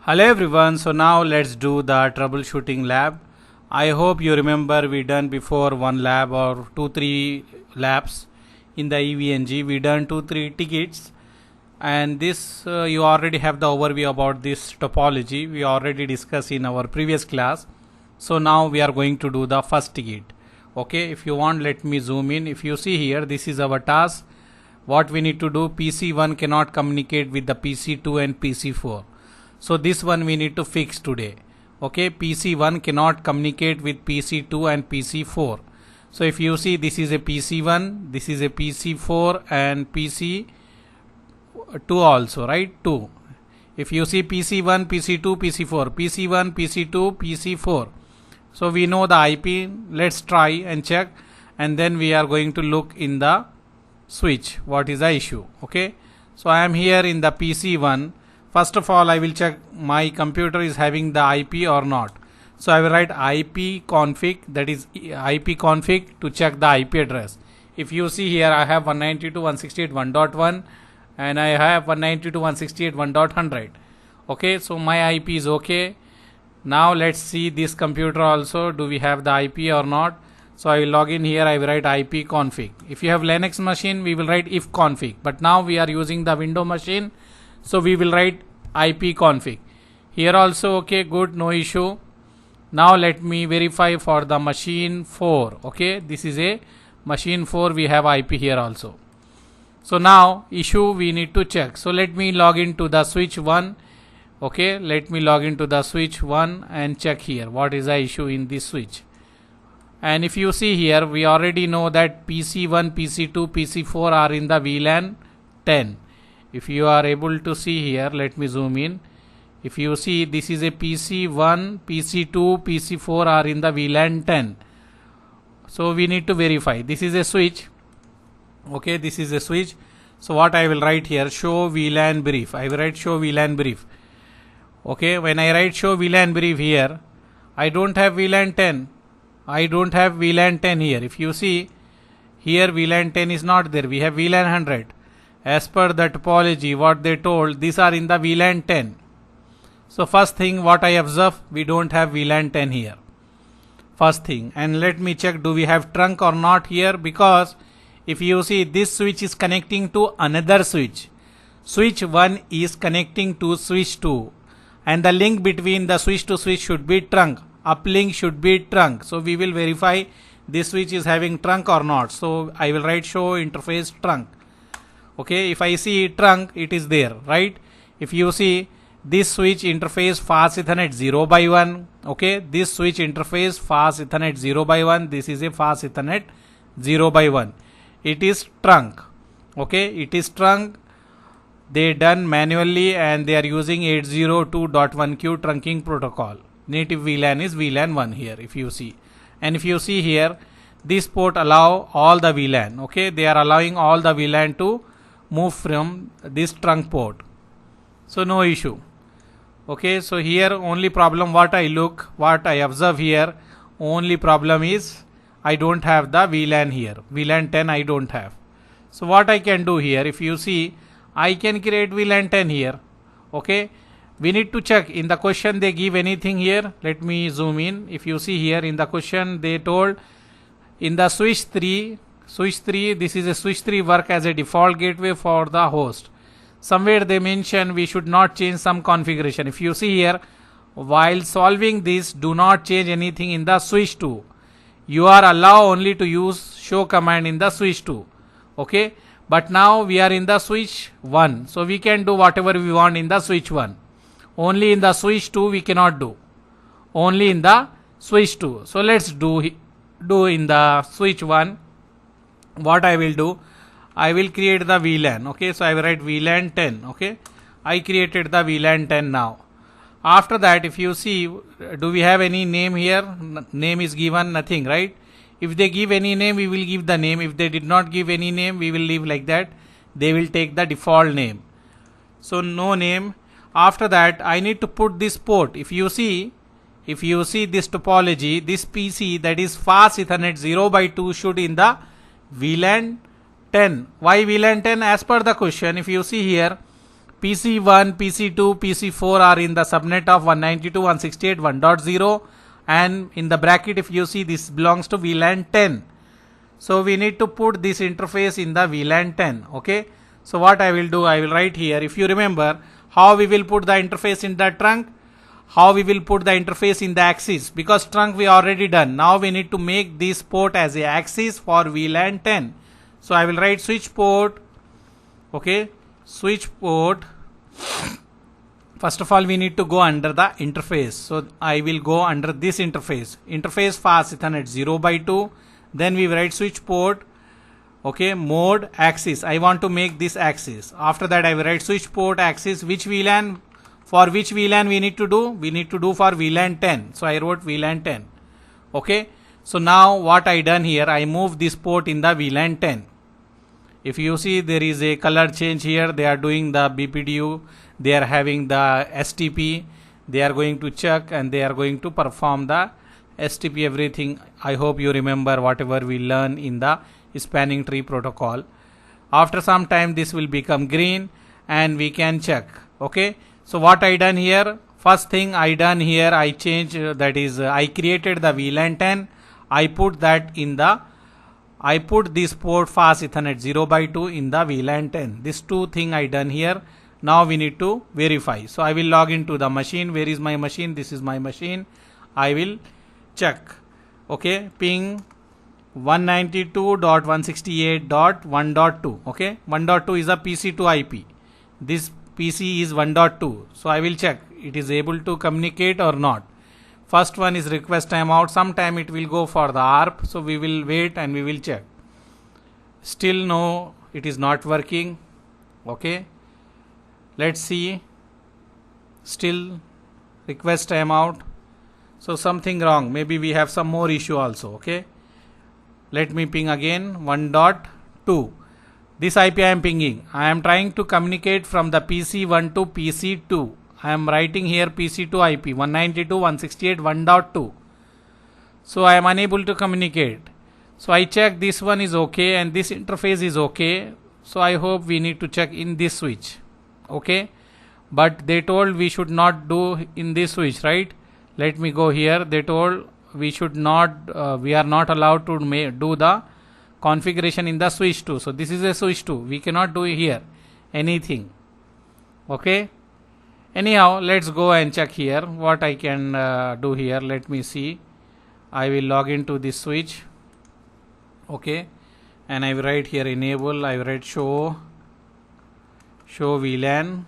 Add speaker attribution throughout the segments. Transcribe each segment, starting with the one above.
Speaker 1: Hello everyone, so now let's do the troubleshooting lab. I hope you remember we done before one lab or 2-3 labs in the EVNG. We done 2-3 tickets, and this you already have the overview about this topology. We already discussed in our previous class. So now we are going to do the first ticket. Okay, if you want, let me zoom in. If you see here, this is our task. What we need to do, PC1 cannot communicate with the PC2 and PC4. So this one we need to fix today. Okay, PC1 cannot communicate with PC2 and PC4. So if you see, this is a PC1, this is a PC4 and PC2 also, right? 2. If you see PC1, PC2, PC4, PC1, PC2, PC4. So we know the IP. Let's try and check, and then we are going to look in the switch what is the issue. Okay, so I am here in the PC1. First of all, I will check my computer is having the IP or not. So I will write IP config, that is IP config, to check the IP address. If you see here, I have 192.168.1.1 and I have 192.168.1.100. Okay, so my IP is okay. Now let's see this computer also. Do we have the IP or not? So I will log in here. I will write IP config. If you have Linux machine, we will write if config. But now we are using the Windows machine, so we will write IP config. Here also okay, good, no issue. Now let me verify for the machine 4. Okay, this is a machine 4. We have IP here also. So now issue we need to check. So let me log into the switch 1. Okay, let me log into the switch 1 and check here what is the issue in this switch. And if you see here, we already know that PC1, PC2, PC4 are in the VLAN 10. If you are able to see here, let me zoom in. If you see, this is a PC1, PC2, PC4 are in the VLAN 10. So we need to verify. This is a switch. Okay, this is a switch. So what I will write here, show VLAN brief. I will write show VLAN brief. Okay, when I write show VLAN brief here, I don't have VLAN 10. I don't have VLAN 10 here. If you see here, VLAN 10 is not there. We have VLAN 100. As per the topology, what they told, these are in the VLAN 10. So first thing what I observe, we don't have VLAN 10 here. First thing. And let me check, do we have trunk or not here? Because if you see, this switch is connecting to another switch. Switch 1 is connecting to switch 2. And the link between the switch to switch should be trunk. Uplink should be trunk. So we will verify this switch is having trunk or not. So I will write show interface trunk. Okay, if I see trunk, it is there, right? If you see this switch interface fast Ethernet 0x1, okay, this switch interface fast Ethernet 0x1, this is a fast Ethernet 0x1. It is trunk. Okay, it is trunk. They done manually and they are using 802.1q trunking protocol. Native VLAN is VLAN 1 here, if you see. And if you see here, this port allow all the VLAN. Okay, they are allowing all the VLAN to move from this trunk port. So no issue. Okay, so here only problem what I observe here, only problem is I don't have the VLAN here. VLAN 10 I don't have. So what I can do here, if you see, I can create VLAN 10 here. Okay, we need to check in the question they give anything here. Let me zoom in. If you see here in the question, they told in the switch 3, this is a switch 3 work as a default gateway for the host. Somewhere they mention we should not change some configuration. If you see here, while solving this, do not change anything in the switch 2. You are allowed only to use show command in the switch 2. Okay, but now we are in the switch 1. So we can do whatever we want in the switch 1. Only in the switch 2 we cannot do. Only in the switch 2. So let's do in the switch 1. What I will do, I will create the VLAN. Okay, so I will write VLAN 10. Okay, I created the VLAN 10 now. After that, if you see, do we have any name here? Name is given, nothing, right? If they give any name, we will give the name. If they did not give any name, we will leave like that. They will take the default name. So no name. After that, I need to put this port. If you see this topology, this PC, that is fast Ethernet 0x2 should in the VLAN 10. Why VLAN 10? As per the question, if you see here, PC1, PC2, PC4 are in the subnet of 192.168.1.0, and in the bracket if you see, this belongs to VLAN 10. So we need to put this interface in the VLAN 10. Okay, so what I will do, I will write here. If you remember how we will put the interface in the trunk, how we will put the interface in the axis, because trunk we already done. Now we need to make this port as a axis for VLAN 10. So I will write switch port. Okay, switch port. First of all, we need to go under the interface. So I will go under this interface. Interface fast Ethernet 0/2. Then we write switch port. Okay, mode axis. I want to make this axis. After that, I will write switch port axis. Which VLAN? For which VLAN we need to do? We need to do for VLAN 10. So I wrote VLAN 10. Okay. So now what I done here, I move this port in the VLAN 10. If you see, there is a color change here. They are doing the BPDU. They are having the STP. They are going to check and they are going to perform the STP everything. I hope you remember whatever we learn in the spanning tree protocol. After some time, this will become green and we can check. Okay. So what I done here, first thing I done here, I changed, that is I created the VLAN 10. I put that in the, I put this port fast Ethernet 0/2 in the VLAN 10. This two thing I done here. Now we need to verify. So I will log into the machine. Where is my machine? This is my machine. I will check. Okay, ping 192.168.1.2. Okay, 1.2 is a PC2 IP. This PC is 1.2. So I will check it is able to communicate or not. First one is request timeout. Sometime it will go for the ARP. So we will wait and we will check. Still no, it is not working. Okay. Let's see. Still request timeout. So something wrong. Maybe we have some more issue also. Okay. Let me ping again 1.2. This IP I am pinging. I am trying to communicate from the PC1 to PC2. I am writing here PC2 IP 192.168.1.2. So I am unable to communicate. So I check this one is okay and this interface is okay. So I hope we need to check in this switch. Okay. But they told we should not do in this switch, right? Let me go here. They told we should not, we are not allowed to do the configuration in the switch 2. So this is a switch 2. We cannot do here anything. Okay. Anyhow, let's go and check here what I can do here. Let me see. I will log into this switch. Okay. And I will write here enable. I will write show VLAN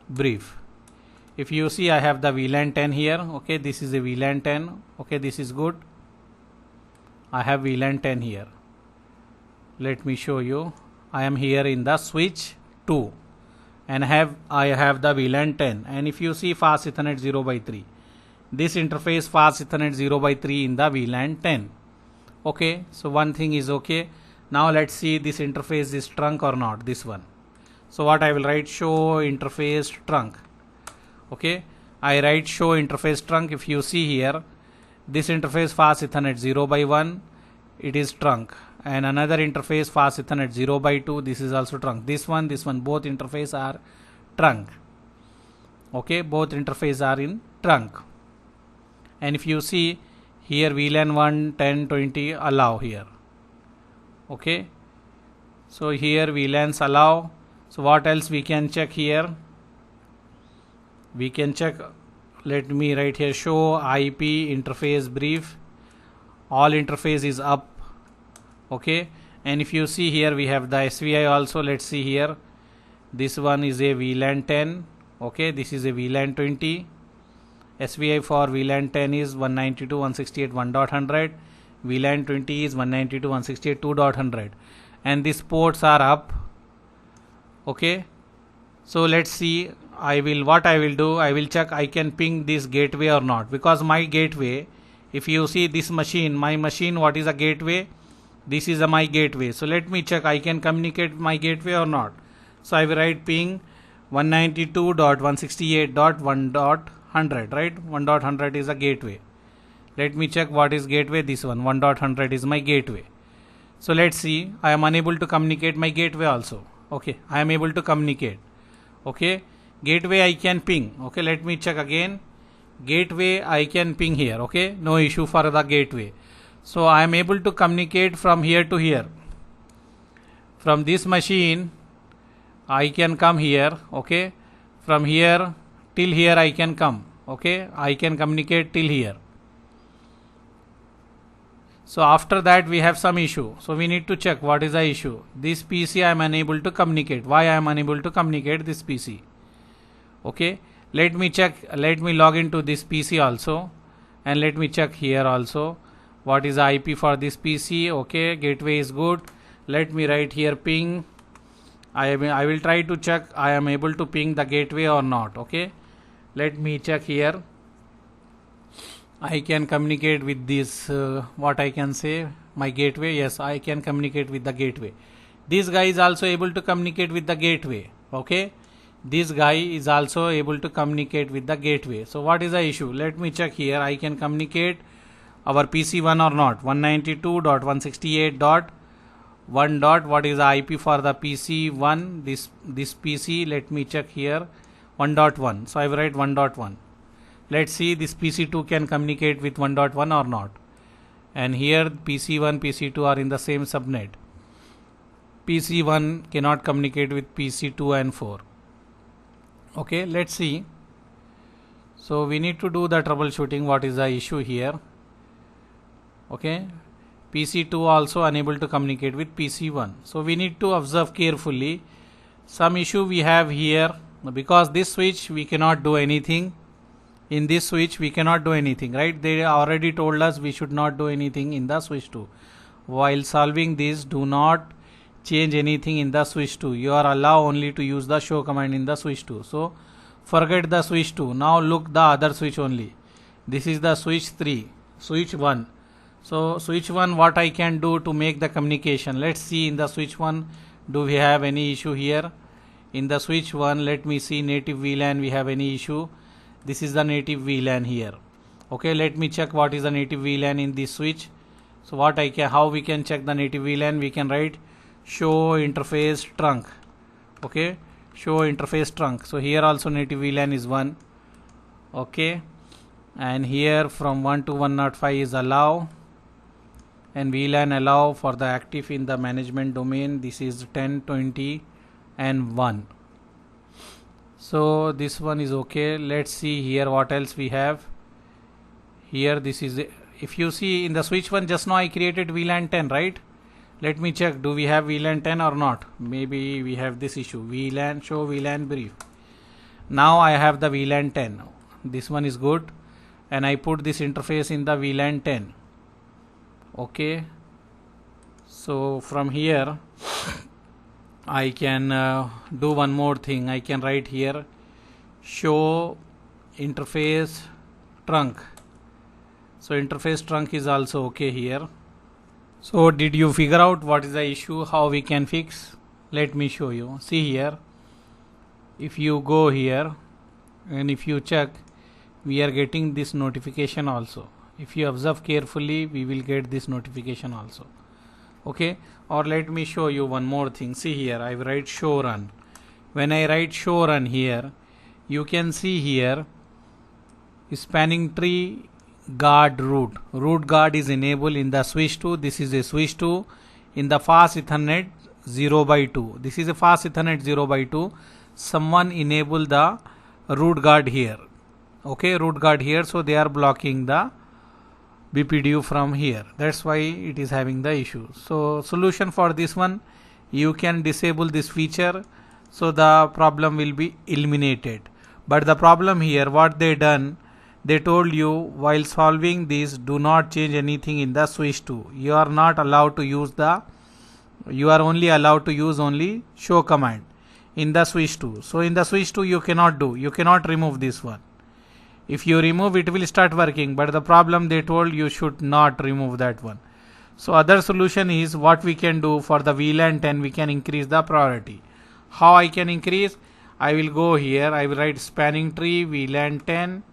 Speaker 1: brief. If you see, I have the VLAN 10 here. Okay. This is a VLAN 10. Okay. This is good. I have VLAN 10 here. Let me show you. I am here in the switch 2 and I have the VLAN 10, and if you see fast Ethernet 0/3, this interface fast Ethernet 0/3 in the VLAN 10. Okay, so one thing is okay. Now let's see this interface is trunk or not, this one. So what I will write, show interface trunk. Okay, I write show interface trunk. If you see here, this interface fast Ethernet 0/1, it is trunk, and another interface fast Ethernet 0/2, this is also trunk. This one, both interface are trunk. Okay, both interface are in trunk. And if you see here, VLAN 1, 10, 20 allow here. Okay, so here VLANs allow. So what else we can check here? We can check. Let me write here show IP interface brief. All interface is up. Okay, and if you see here, we have the SVI also. Let's see here. This one is a VLAN 10. Okay, this is a VLAN 20. SVI for VLAN 10 is 192.168.1.100. VLAN 20 is 192.168.2.100, and these ports are up. Okay, so let's see. What I will do, I will check I can ping this gateway or not, because my gateway, if you see this machine, my machine, what is a gateway? This is my gateway. So let me check I can communicate my gateway or not. So I will write ping 192.168.1.100, right? 1.100 is a gateway. Let me check what is gateway. This one 1.100 is my gateway. So let's see. I am unable to communicate my gateway also. Okay, I am able to communicate. Okay, gateway I can ping. Okay, let me check again. Gateway I can ping here. Okay, no issue for the gateway. So I am able to communicate from here to here. From this machine I can come here. Okay, from here till here I can come. Okay, I can communicate till here. So after that we have some issue. So we need to check what is the issue. This PC I am unable to communicate. Why I am unable to communicate this PC? Okay, let me check. Let me log into this PC also, and let me check here also. What is the IP for this PC? Okay, gateway is good. Let me write here ping. I will try to check I am able to ping the gateway or not. Okay, let me check here. I can communicate with this, what I can say, my gateway. Yes, I can communicate with the gateway. This guy is also able to communicate with the gateway. Okay, this guy is also able to communicate with the gateway. So what is the issue? Let me check here. I can communicate our PC1 or not. 192.168.1. What is the IP for the PC1? This PC. Let me check here. 1.1. So I will write 1.1. Let's see this PC2 can communicate with 1.1 or not. And here PC1, PC2 are in the same subnet. PC1 cannot communicate with PC2 and 4. Okay, let's see. So we need to do the troubleshooting. What is the issue here? Okay, PC2 also unable to communicate with PC1. So we need to observe carefully. Some issue we have here, because this switch we cannot do anything. In this switch we cannot do anything, right? They already told us we should not do anything in the switch 2. While solving this, do not change anything in the switch 2. You are allowed only to use the show command in the switch 2. So forget the switch 2. Now look the other switch only. This is the switch 3, switch 1. So switch 1, what I can do to make the communication? Let's see in the switch 1, do we have any issue here? In the switch 1, let me see native VLAN, we have any issue? This is the native VLAN here. Okay, let me check what is the native VLAN in this switch. So what I can, how we can check the native VLAN? We can write show interface trunk. Okay, show interface trunk. So here also native VLAN is 1. Okay, and here from 1 to 105 is allow, and VLAN allow for the active in the management domain. This is 10, 20 and 1. So this one is okay. Let's see here what else we have. Here this is, if you see in the switch 1 just now I created VLAN 10, right? Let me check, do we have VLAN 10 or not? Maybe we have this issue. VLAN, show VLAN brief. Now I have the VLAN 10. This one is good, and I put this interface in the VLAN 10. Okay, so from here I can do one more thing. I can write here show interface trunk. So interface trunk is also okay here. So did you figure out what is the issue, how we can fix? Let me show you. See here, if you go here and if you check, we are getting this notification also. If you observe carefully, we will get this notification also. Okay, or let me show you one more thing. See here, I write show run. When I write show run here, you can see here spanning tree guard root. Root guard is enabled in the switch 2. This is a switch 2 in the fast Ethernet 0/2. This is a fast Ethernet 0/2. Someone enable the root guard here. Okay, root guard here. So they are blocking the BPDU from here. That's why it is having the issue. So solution for this one, you can disable this feature, so the problem will be eliminated. But the problem here, what they done, they told you while solving this, do not change anything in the switch 2. You are not allowed to use the, you are only allowed to use only show command in the switch 2. So in the switch 2 you cannot do, you cannot remove this one. If you remove, it will start working, but the problem they told you should not remove that one. So other solution is what we can do for the VLAN 10, we can increase the priority. How I can increase? I will go here, I will write spanning tree VLAN 10.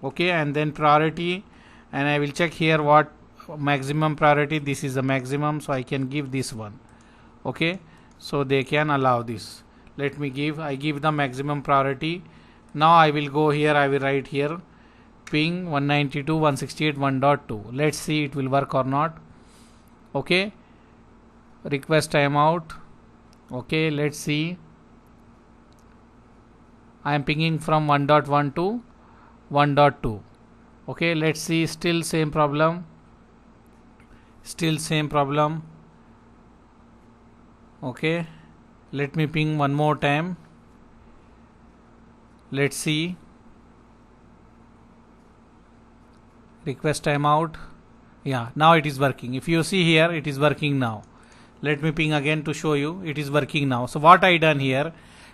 Speaker 1: Okay, and then priority, and I will check here what maximum priority. This is the maximum, so I can give this one. Okay, so they can allow this. Let me I give the maximum priority. Now I will go here, I will write here ping 192.168.1.2. Let's see it will work or not. Okay, request timeout. Okay, let's see. I am pinging from 1.1 to 1.2. Okay, let's see, still same problem. Okay, let me ping one more time. Let's see. Request timeout. Yeah, now it is working. If you see here, it is working now. Let me ping again to show you it is working now. So what I done here,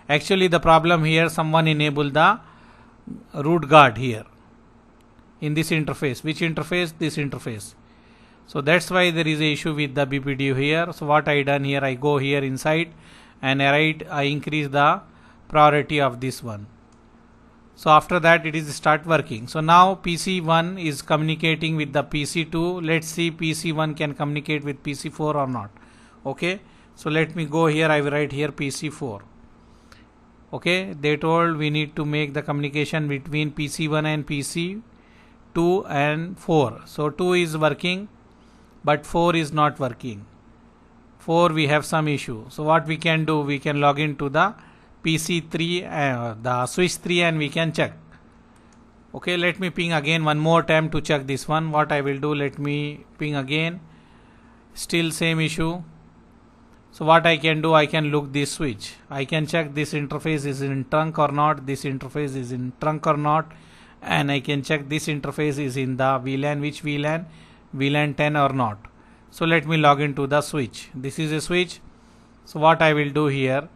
Speaker 1: actually the problem here, someone enabled the root guard here in this interface. Which interface? This interface. So that's why there is a issue with the BPDU here. So what I done here, I go here inside and I increase the priority of this one. So after that it is start working. So now PC1 is communicating with the PC2. Let's see PC1 can communicate with PC4 or not. Okay, so let me go here, I will write here PC4. Okay, they told we need to make the communication between PC1 and PC2 and 4. So 2 is working, but 4 is not working. 4 we have some issue. So what we can do, we can log into the PC3, the switch 3, and we can check. Okay, let me ping again one more time to check this one. What I will do, let me ping again. Still same issue. So what I can do, I can look this switch. I can check this interface is in trunk or not. This interface is in trunk or not. And I can check this interface is in the VLAN. Which VLAN? VLAN 10 or not. So let me log into the switch. This is a switch. So what I will do here,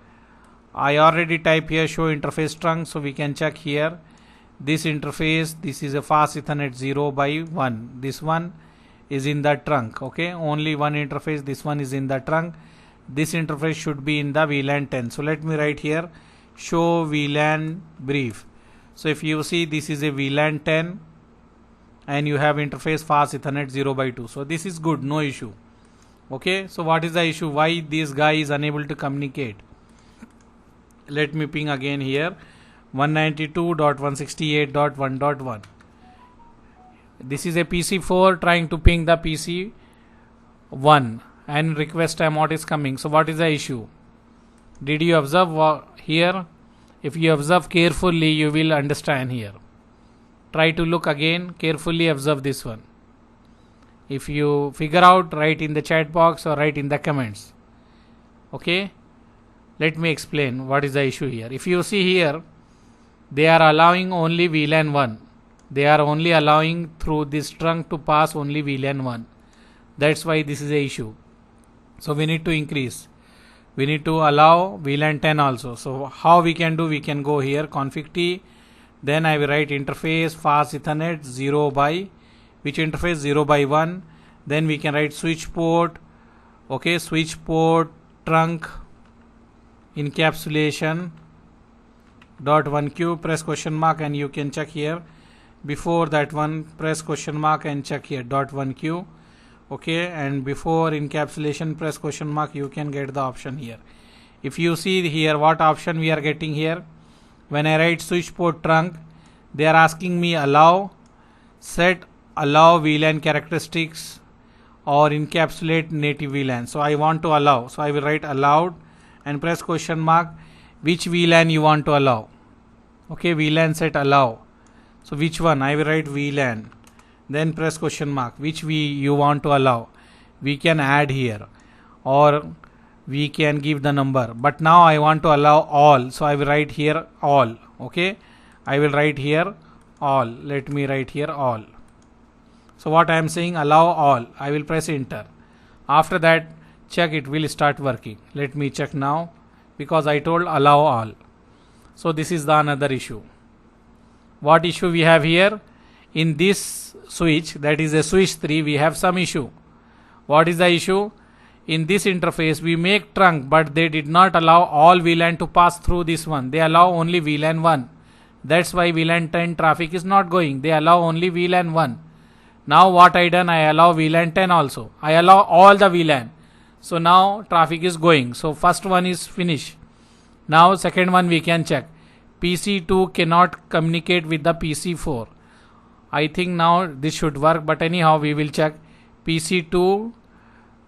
Speaker 1: I already type here show interface trunk. So we can check here. This interface, this is a fast Ethernet 0/1. This one is in the trunk. Okay, only one interface. This one is in the trunk. This interface should be in the VLAN 10. So let me write here show VLAN brief. So if you see, this is a VLAN 10 and you have interface fast Ethernet 0/2. So this is good, no issue. Okay, so what is the issue? Why this guy is unable to communicate? Let me ping again here 192.168.1.1. This is a PC4 trying to ping the PC1 and request timeout is coming. So what is the issue? Did you observe here? If you observe carefully, you will understand here. Try to look again, carefully observe this one. If you figure out, write in the chat box or write in the comments. Okay, let me explain what is the issue here. If you see here, they are allowing only VLAN 1. They are only allowing through this trunk to pass only VLAN 1. That's why this is a issue. So we need to increase. We need to allow VLAN 10 also. So how we can do? We can go here config T. Then I will write interface fast Ethernet 0/, which interface 0/1. Then we can write switch port. Okay, switch port trunk encapsulation .1q, press question mark, and you can check here. Before that one, press question mark and check here .1q. Okay, and before encapsulation, press question mark, you can get the option here. If you see here what option we are getting here, when I write switch port trunk, they are asking me allow, set allow VLAN characteristics or encapsulate native VLAN. So I want to allow. So I will write allowed and press question mark, which VLAN you want to allow. Okay, VLAN set allow. So which one? I will write VLAN. Then press question mark, which you want to allow. We can add here or we can give the number, but now I want to allow all. So I will write here all. Okay, I will write here all. Let me write here all. So what I am saying, allow all. I will press enter. After that, check it will start working. Let me check now, because I told allow all. So this is the another issue. What issue we have here? In this switch, that is a switch 3, we have some issue. What is the issue? In this interface we make trunk, but they did not allow all VLAN to pass through this one. They allow only VLAN 1. That's why VLAN 10 traffic is not going. They allow only VLAN 1. Now what I done, I allow VLAN 10 also. I allow all the VLAN. So now traffic is going. So first one is finished. Now second one we can check. PC2 cannot communicate with the PC4. I think now this should work, but anyhow we will check. PC2,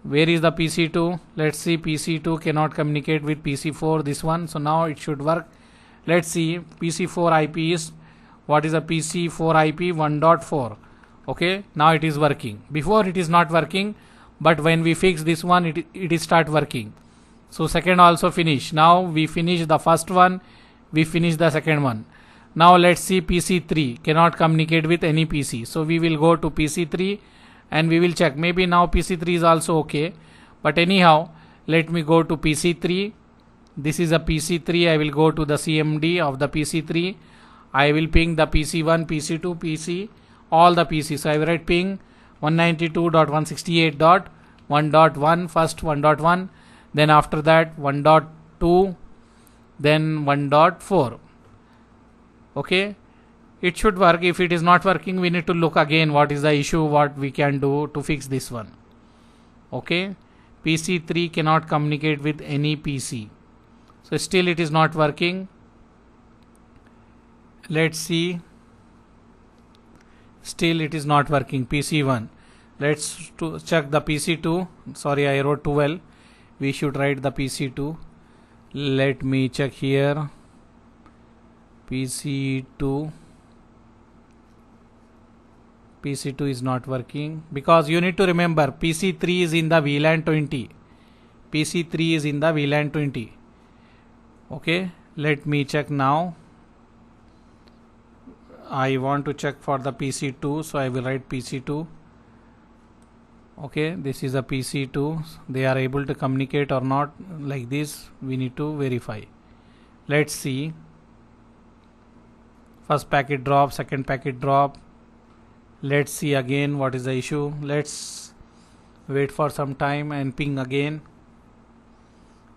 Speaker 1: where is the PC2? Let's see, PC2 cannot communicate with PC4, this one. So now it should work. Let's see, PC4 IP is, what is the PC4 IP? 1.4. Okay, now it is working. Before it is not working, but when we fix this one, it is start working. So second also finish. Now we finish the first one, we finish the second one. Now let's see, PC3 cannot communicate with any PC. So we will go to PC3 and we will check. Maybe now PC3 is also okay, but anyhow let me go to PC3. This is a PC3. I will go to the CMD of the PC3. I will ping the PC1, PC2, PC, all the PCs. So I will write ping 192.168.1.1, first 1.1, then after that 1.2, then 1.4. Okay, it should work. If it is not working, we need to look again what is the issue, what we can do to fix this one. Okay, PC3 cannot communicate with any PC. So still it is not working. Let's see, still it is not working. PC1, let's check the PC2. Sorry, I wrote 12. We should write the PC2. Let me check here. PC2 is not working, because you need to remember PC3 is in the VLAN 20. PC3 is in the VLAN 20. Okay, let me check now. I want to check for the PC2, so I will write PC2. Okay, this is a PC2. They are able to communicate or not, like this we need to verify. Let's see. First packet drop, second packet drop. Let's see again what is the issue. Let's wait for some time and ping again.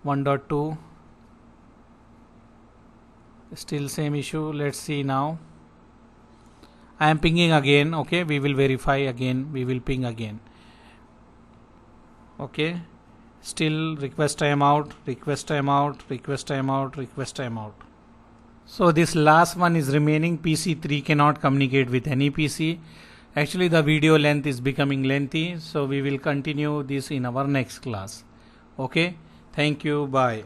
Speaker 1: 1.2. Still same issue. Let's see now. I am pinging again. Okay, we will verify again. We will ping again. Okay, still request timeout, request timeout, request timeout, request timeout. So this last one is remaining. PC3 cannot communicate with any PC. Actually the video length is becoming lengthy, so we will continue this in our next class. Okay, thank you, bye.